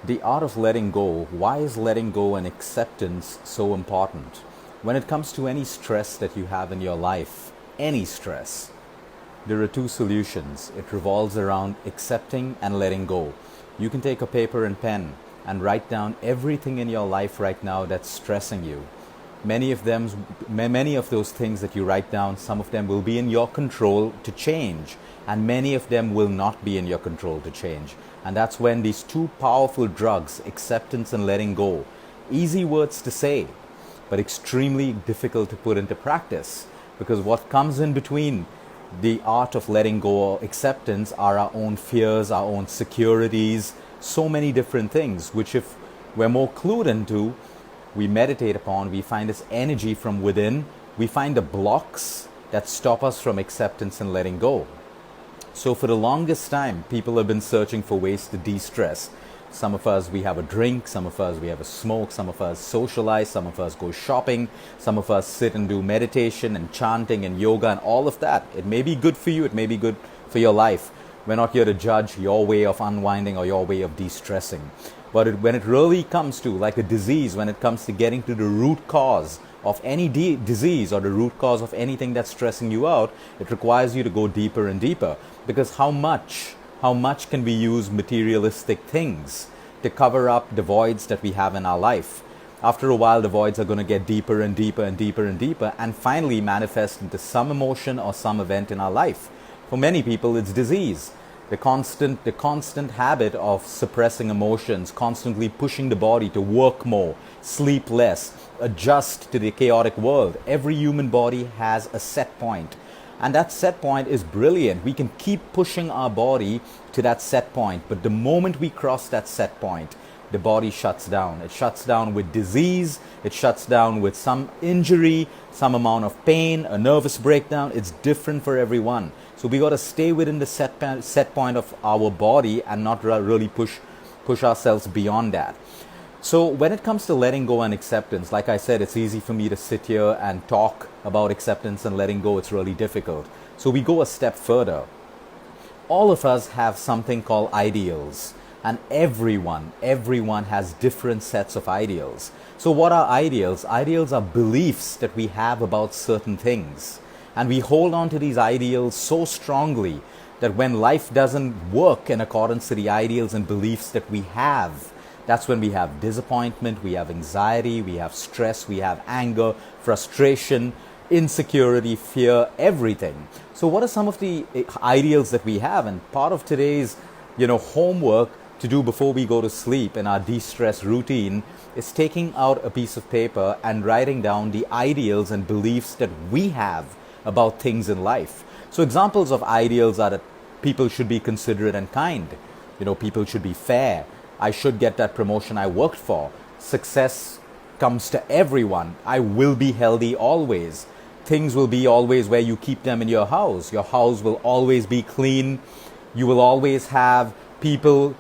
The art of letting go. Why is letting go and acceptance so important? When it comes to any stress that you have in your life, any stress, there are two solutions. It revolves around accepting and letting go. You can take a paper and pen and write down everything in your life right now that's stressing you. Many of those things that you write down, some of them will be in your control to change, and many of them will not be in your control to change. And that's when these two powerful drugs, acceptance and letting go, easy words to say, but extremely difficult to put into practice, because what comes in between the art of letting go or acceptance are our own fears, our own securities, so many different things, which if we're more clued into, we meditate upon, we find this energy from within, we find the blocks that stop us from acceptance and letting go. So for the longest time, people have been searching for ways to de-stress. Some of us, we have a drink, some of us, we have a smoke, some of us socialize, some of us go shopping, some of us sit and do meditation and chanting and yoga and all of that. It may be good for you, it may be good for your life. We're not here to judge your way of unwinding or your way of de-stressing. But when it really comes to, like a disease, when it comes to getting to the root cause of any disease or the root cause of anything that's stressing you out, it requires you to go deeper and deeper. Because how much can we use materialistic things to cover up the voids that we have in our life? After a while, the voids are going to get deeper and deeper and deeper and deeper and finally manifest into some emotion or some event in our life. For many people, it's disease. The constant habit of suppressing emotions, constantly pushing the body to work more, sleep less, adjust to the chaotic world. Every human body has a set point. And that set point is brilliant. We can keep pushing our body to that set point. But the moment we cross that set point, the body shuts down. It shuts down with disease. It shuts down with some injury, some amount of pain, a nervous breakdown. It's different for everyone. So we got to stay within the set point of our body and not really push ourselves beyond that. So when it comes to letting go and acceptance, like I said, it's easy for me to sit here and talk about acceptance and letting go. It's really difficult. So we go a step further. All of us have something called ideals. And everyone has different sets of ideals. So what are ideals? Ideals are beliefs that we have about certain things. And we hold on to these ideals so strongly that when life doesn't work in accordance to the ideals and beliefs that we have, that's when we have disappointment, we have anxiety, we have stress, we have anger, frustration, insecurity, fear, everything. So what are some of the ideals that we have? And part of today's, homework to do before we go to sleep in our de-stress routine is taking out a piece of paper and writing down the ideals and beliefs that we have about things in life. So examples of ideals are that people should be considerate and kind. People should be fair. I should get that promotion I worked for. Success comes to everyone. I will be healthy always. Things will be always where you keep them in your house. Your house will always be clean. You will always have people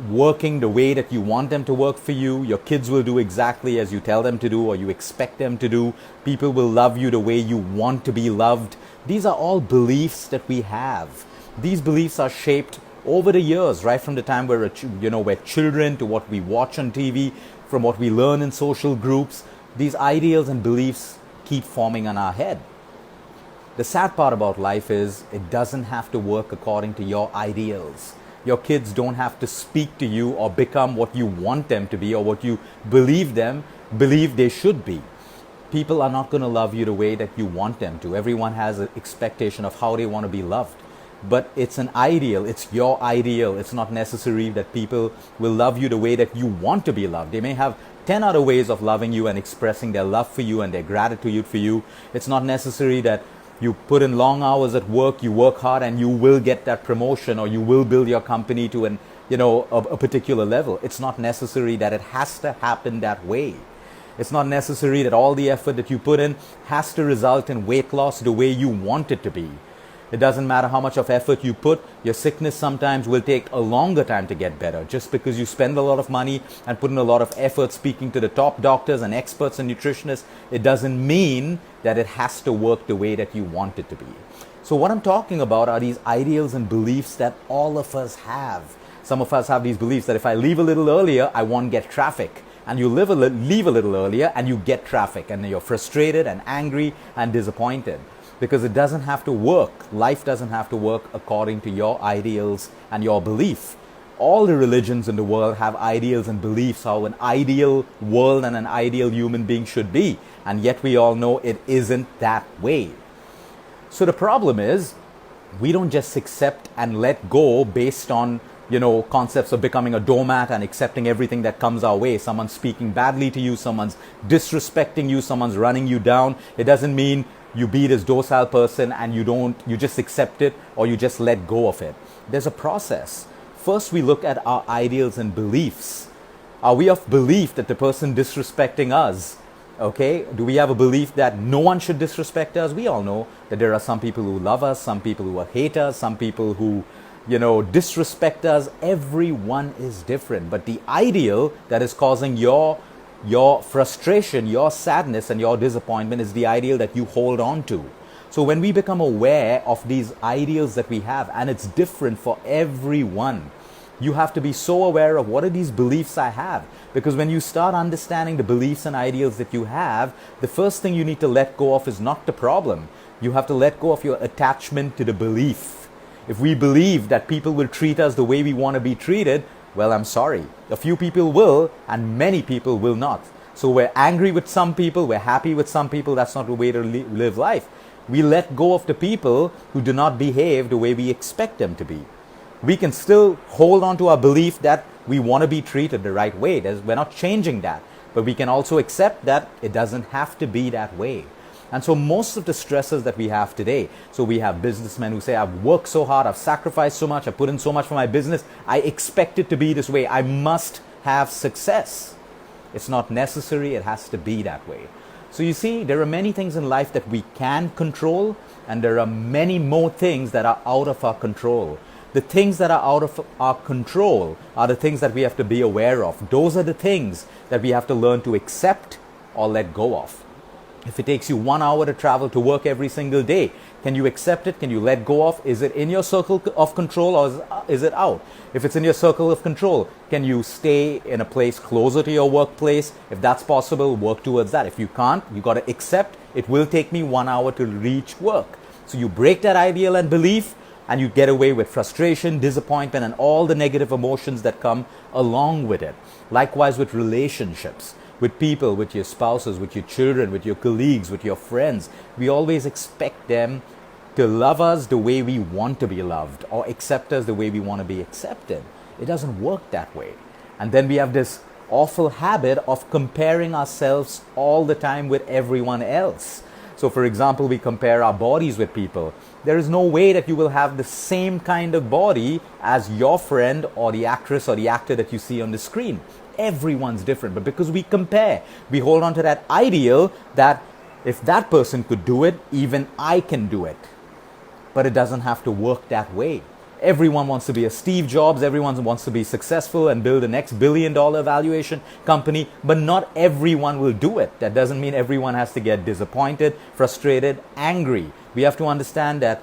working the way that you want them to work for you. Your kids will do exactly as you tell them to do or you expect them to do. People will love you the way you want to be loved. These are all beliefs that we have. These beliefs are shaped over the years, right from the time we're children to what we watch on TV, from what we learn in social groups. These ideals and beliefs keep forming on our head. The sad part about life is it doesn't have to work according to your ideals. Your kids don't have to speak to you or become what you want them to be or what you believe they should be. People are not going to love you the way that you want them to. Everyone has an expectation of how they want to be loved. But it's an ideal. It's your ideal. It's not necessary that people will love you the way that you want to be loved. They may have 10 other ways of loving you and expressing their love for you and their gratitude for you. It's not necessary that you put in long hours at work, you work hard, and you will get that promotion or you will build your company to a particular level. It's not necessary that it has to happen that way. It's not necessary that all the effort that you put in has to result in weight loss the way you want it to be. It doesn't matter how much of effort you put, your sickness sometimes will take a longer time to get better. Just because you spend a lot of money and put in a lot of effort speaking to the top doctors and experts and nutritionists, it doesn't mean that it has to work the way that you want it to be. So what I'm talking about are these ideals and beliefs that all of us have. Some of us have these beliefs that if I leave a little earlier, I won't get traffic. And you leave a little earlier and you get traffic, and you're frustrated and angry and disappointed because it doesn't have to work. Life doesn't have to work according to your ideals and your belief. All the religions in the world have ideals and beliefs how an ideal world and an ideal human being should be, and yet we all know it isn't that way. So the problem is, we don't just accept and let go based on concepts of becoming a doormat and accepting everything that comes our way. Someone's speaking badly to you, someone's disrespecting you, someone's running you down. It doesn't mean you be this docile person and you just accept it or you just let go of it. There's a process. First, we look at our ideals and beliefs. Are we of belief that the person disrespecting us, okay, do we have a belief that no one should disrespect us? We all know that there are some people who love us, some people who hate us, some people who disrespect us. Everyone is different. But the ideal that is causing your frustration, your sadness, and your disappointment is the ideal that you hold on to. So when we become aware of these ideals that we have, and it's different for everyone, you have to be so aware of what are these beliefs I have. Because when you start understanding the beliefs and ideals that you have, the first thing you need to let go of is not the problem. You have to let go of your attachment to the belief. If we believe that people will treat us the way we want to be treated, well, I'm sorry. A few people will, and many people will not. So we're angry with some people, we're happy with some people. That's not the way to live life. We let go of the people who do not behave the way we expect them to be. We can still hold on to our belief that we want to be treated the right way. We're not changing that. But we can also accept that it doesn't have to be that way. And so most of the stresses that we have today, so we have businessmen who say, I've worked so hard, I've sacrificed so much, I've put in so much for my business, I expect it to be this way, I must have success. It's not necessary, it has to be that way. So you see, there are many things in life that we can control, and there are many more things that are out of our control. The things that are out of our control are the things that we have to be aware of. Those are the things that we have to learn to accept or let go of. If it takes you 1 hour to travel to work every single day, can you accept it? Can you let go of? Is it in your circle of control or is it out? If it's in your circle of control, can you stay in a place closer to your workplace? If that's possible, work towards that. If you can't, you got to accept it will take me 1 hour to reach work. So you break that ideal and belief, and you get away with frustration, disappointment, and all the negative emotions that come along with it. Likewise with relationships. With people, with your spouses, with your children, with your colleagues, with your friends. We always expect them to love us the way we want to be loved or accept us the way we want to be accepted. It doesn't work that way. And then we have this awful habit of comparing ourselves all the time with everyone else. So for example, we compare our bodies with people. There is no way that you will have the same kind of body as your friend or the actress or the actor that you see on the screen. Everyone's different, but because we compare, we hold on to that ideal that if that person could do it, even I can do it. But it doesn't have to work that way. Everyone wants to be a Steve Jobs, everyone wants to be successful and build the next billion-dollar valuation company, but not everyone will do it. That doesn't mean everyone has to get disappointed, frustrated, angry. We have to understand that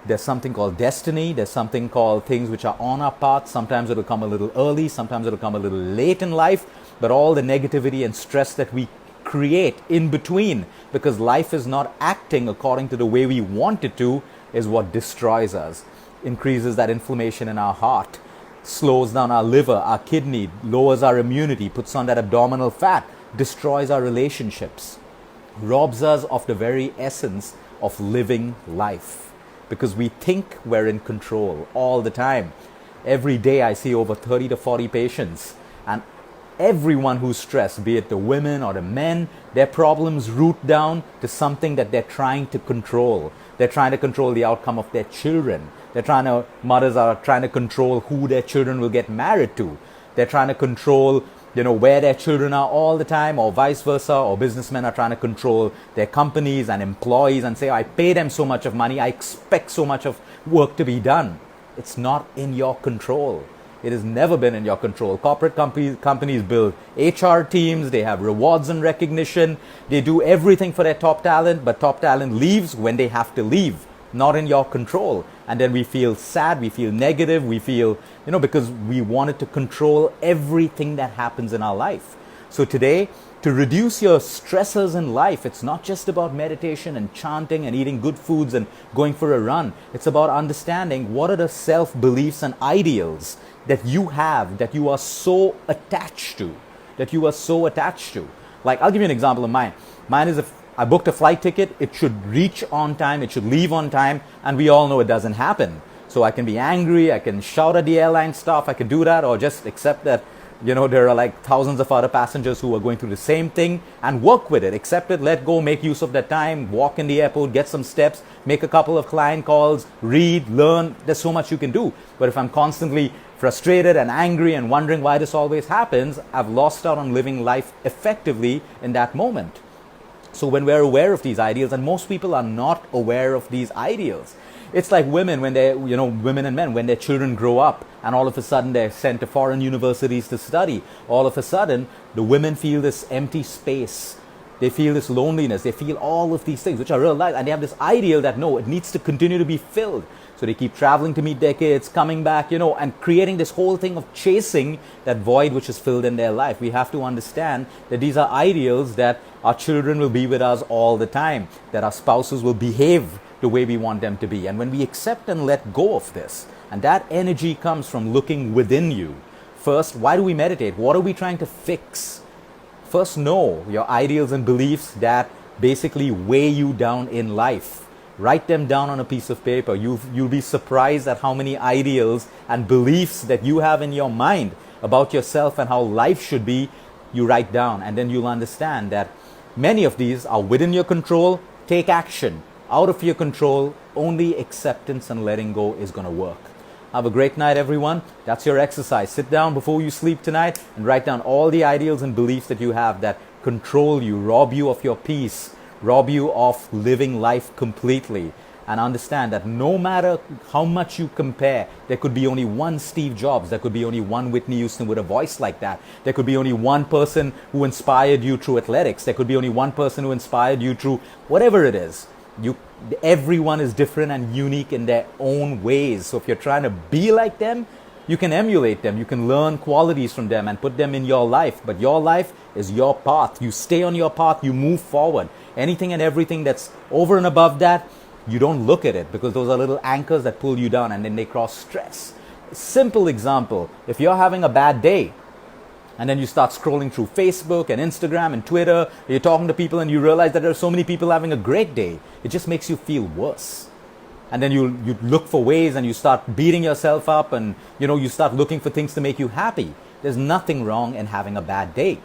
there's something called destiny. There's something called things which are on our path. Sometimes it'll come a little early. Sometimes it'll come a little late in life. But all the negativity and stress that we create in between, because life is not acting according to the way we want it to, is what destroys us. Increases that inflammation in our heart. Slows down our liver, our kidney. Lowers our immunity. Puts on that abdominal fat. Destroys our relationships. Robs us of the very essence of living life. Because we think we're in control all the time. Every day I see over 30 to 40 patients, and everyone who's stressed, be it the women or the men, their problems root down to something that they're trying to control. They're trying to control the outcome of their children. Mothers are trying to control who their children will get married to. They're trying to control where their children are all the time, or vice versa, or businessmen are trying to control their companies and employees and say, I pay them so much of money, I expect so much of work to be done. It's not in your control. It has never been in your control. Corporate companies build HR teams, they have rewards and recognition, they do everything for their top talent, but top talent leaves when they have to leave. Not in your control. and then we feel sad, we feel negative, we feel, because we wanted to control everything that happens in our life. So today, to reduce your stressors in life, it's not just about meditation and chanting and eating good foods and going for a run. It's about understanding what are the self-beliefs and ideals that you have, that you are so attached to, Like, I'll give you an example of mine. Mine is, if I booked a flight ticket, it should reach on time, it should leave on time, and we all know it doesn't happen. So I can be angry, I can shout at the airline staff, I can do that, or just accept that there are like thousands of other passengers who are going through the same thing, and work with it. Accept it, let go, make use of that time, walk in the airport, get some steps, make a couple of client calls, read, learn. There's so much you can do. But if I'm constantly frustrated and angry and wondering why this always happens, I've lost out on living life effectively in that moment. So when we're aware of these ideals, and most people are not aware of these ideals, it's like women when they, women and men, when their children grow up and all of a sudden they're sent to foreign universities to study. All of a sudden, the women feel this empty space. They feel this loneliness. They feel all of these things, which are real life. And they have this ideal that, no, it needs to continue to be filled. So they keep traveling to meet their kids, coming back, and creating this whole thing of chasing that void which is filled in their life. We have to understand that these are ideals that our children will be with us all the time, that our spouses will behave the way we want them to be. And when we accept and let go of this, and that energy comes from looking within you. First, why do we meditate? What are we trying to fix? First, know your ideals and beliefs that basically weigh you down in life. Write them down on a piece of paper. You'll be surprised at how many ideals and beliefs that you have in your mind about yourself and how life should be, you write down. And then you'll understand that many of these are within your control. Take action. Out of your control, only acceptance and letting go is going to work. Have a great night, everyone. That's your exercise. Sit down before you sleep tonight and write down all the ideals and beliefs that you have that control you, rob you of your peace, rob you of living life completely. And understand that no matter how much you compare, there could be only one Steve Jobs, there could be only one Whitney Houston with a voice like that. There could be only one person who inspired you through athletics. There could be only one person who inspired you through whatever it is. Everyone is different and unique in their own ways. So if you're trying to be like them, you can emulate them. You can learn qualities from them and put them in your life. But your life is your path. You stay on your path. You move forward. Anything and everything that's over and above that, you don't look at it, because those are little anchors that pull you down and then they cause stress. Simple example. If you're having a bad day, and then you start scrolling through Facebook and Instagram and Twitter, you're talking to people and you realize that there are so many people having a great day, it just makes you feel worse. And then you look for ways and you start beating yourself up, and you start looking for things to make you happy. There's nothing wrong in having a bad day.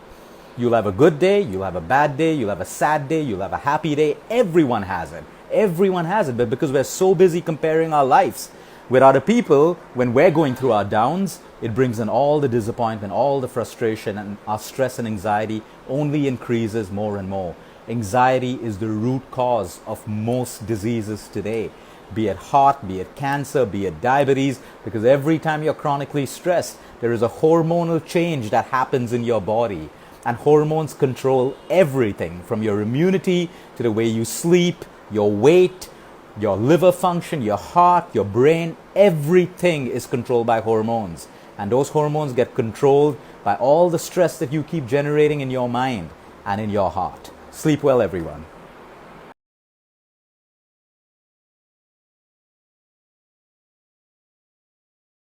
You'll have a good day, you'll have a bad day, you'll have a sad day, you'll have a happy day. Everyone has it. Everyone has it. But because we're so busy comparing our lives with other people, when we're going through our downs, it brings in all the disappointment, all the frustration, and our stress and anxiety only increases more and more. Anxiety is the root cause of most diseases today, be it heart, be it cancer, be it diabetes, because every time you're chronically stressed, there is a hormonal change that happens in your body. And hormones control everything from your immunity to the way you sleep, your weight, your liver function, your heart, your brain. Everything is controlled by hormones. And those hormones get controlled by all the stress that you keep generating in your mind and in your heart. Sleep well, everyone.